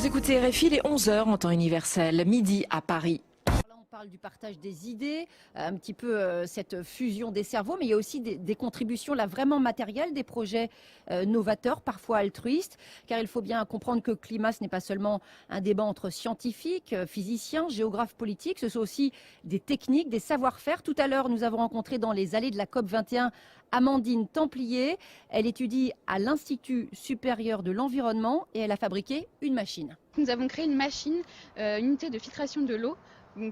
Vous écoutez RFI, les 11 heures en temps universel, midi à Paris. Là, on parle du partage des idées, un petit peu cette fusion des cerveaux, mais il y a aussi des contributions là vraiment matérielles, des projets novateurs, parfois altruistes, car il faut bien comprendre que le climat, ce n'est pas seulement un débat entre scientifiques, physiciens, géographes politiques, ce sont aussi des techniques, des savoir-faire. Tout à l'heure, nous avons rencontré dans les allées de la COP 21 Amandine Templier. Elle étudie à l'Institut supérieur de l'environnement et elle a fabriqué une machine. Nous avons créé une machine, une unité de filtration de l'eau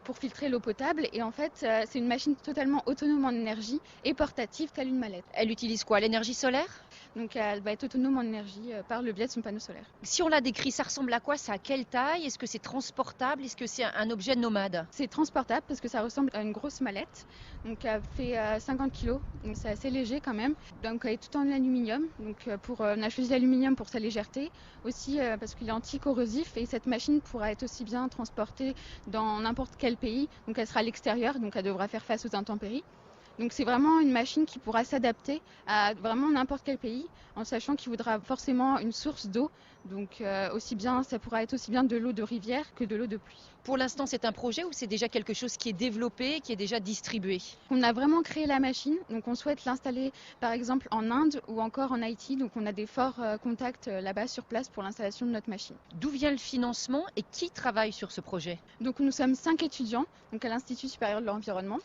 pour filtrer l'eau potable. Et en fait, c'est une machine totalement autonome en énergie et portative, telle une mallette. Elle utilise quoi? L'énergie solaire? Donc elle va être autonome en énergie par le biais de son panneau solaire. Si on l'a décrit, ça ressemble à quoi? Ça a quelle taille? Est-ce que c'est transportable? Est-ce que c'est un objet nomade? C'est transportable parce que ça ressemble à une grosse mallette. Donc elle fait 50 kg, donc c'est assez léger quand même. Donc elle est tout en aluminium. Donc on a choisi l'aluminium pour sa légèreté, aussi parce qu'il est anti-corrosif et cette machine pourra être aussi bien transportée dans n'importe quel pays. Donc elle sera à l'extérieur, donc elle devra faire face aux intempéries. Donc c'est vraiment une machine qui pourra s'adapter à vraiment n'importe quel pays, en sachant qu'il voudra forcément une source d'eau. Donc ça pourra être aussi bien de l'eau de rivière que de l'eau de pluie. Pour l'instant, c'est un projet ou c'est déjà quelque chose qui est développé, qui est déjà distribué? On a vraiment créé la machine, donc on souhaite l'installer par exemple en Inde ou encore en Haïti. Donc on a des forts contacts là-bas sur place pour l'installation de notre machine. D'où vient le financement et qui travaille sur ce projet? Donc nous sommes 5 étudiants donc à l'Institut supérieur de l'environnement.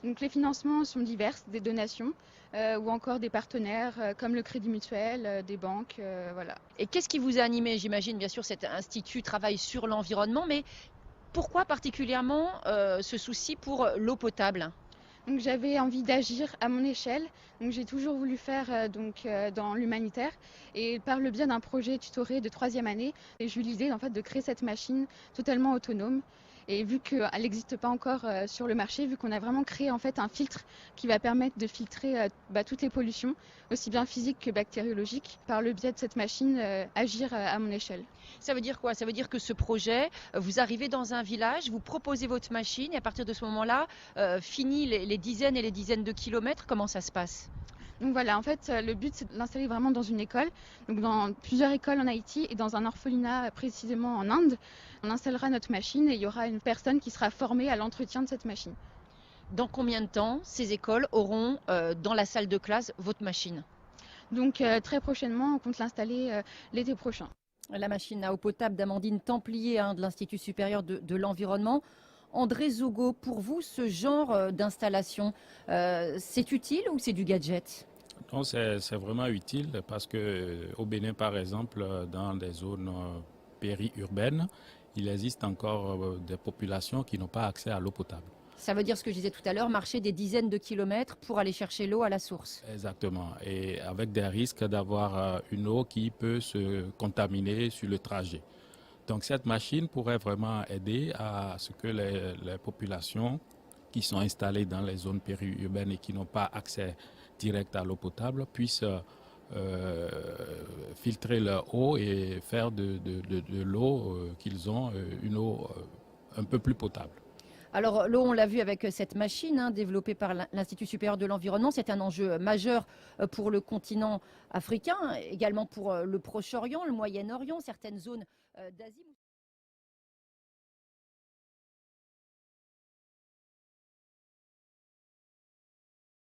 Donc les financements sont divers, des donations ou encore des partenaires comme le Crédit Mutuel, des banques, voilà. Et qu'est-ce qui vous a animé? J'imagine bien sûr cet institut travaille sur l'environnement, mais pourquoi particulièrement ce souci pour l'eau potable? Donc j'avais envie d'agir à mon échelle, donc j'ai toujours voulu faire dans l'humanitaire et par le biais d'un projet tutoré de 3e année, j'ai eu l'idée en fait de créer cette machine totalement autonome. Et vu qu'elle n'existe pas encore sur le marché, vu qu'on a vraiment créé en fait un filtre qui va permettre de filtrer toutes les pollutions, aussi bien physiques que bactériologiques, par le biais de cette machine agir à mon échelle. Ça veut dire quoi? Ça veut dire que ce projet, vous arrivez dans un village, vous proposez votre machine et à partir de ce moment-là, fini les dizaines et les dizaines de kilomètres, comment ça se passe? Donc voilà, en fait, le but c'est de l'installer vraiment dans une école, donc dans plusieurs écoles en Haïti et dans un orphelinat précisément en Inde. On installera notre machine et il y aura une personne qui sera formée à l'entretien de cette machine. Dans combien de temps ces écoles auront dans la salle de classe votre machine? Donc très prochainement, on compte l'installer l'été prochain. La machine à eau potable d'Amandine Templier de l'Institut supérieur de l'environnement. André Zogo, pour vous, ce genre d'installation, c'est utile ou c'est du gadget? Non, c'est vraiment utile parce que au Bénin, par exemple, dans des zones périurbaines, il existe encore des populations qui n'ont pas accès à l'eau potable. Ça veut dire ce que je disais tout à l'heure, marcher des dizaines de kilomètres pour aller chercher l'eau à la source. Exactement, et avec des risques d'avoir une eau qui peut se contaminer sur le trajet. Donc cette machine pourrait vraiment aider à ce que les populations qui sont installées dans les zones périurbaines et qui n'ont pas accès direct à l'eau potable puissent filtrer leur eau et faire de l'eau qu'ils ont une eau un peu plus potable. Alors l'eau, on l'a vu avec cette machine développée par l'Institut supérieur de l'environnement, c'est un enjeu majeur pour le continent africain, également pour le Proche-Orient, le Moyen-Orient, certaines zones d'Asie.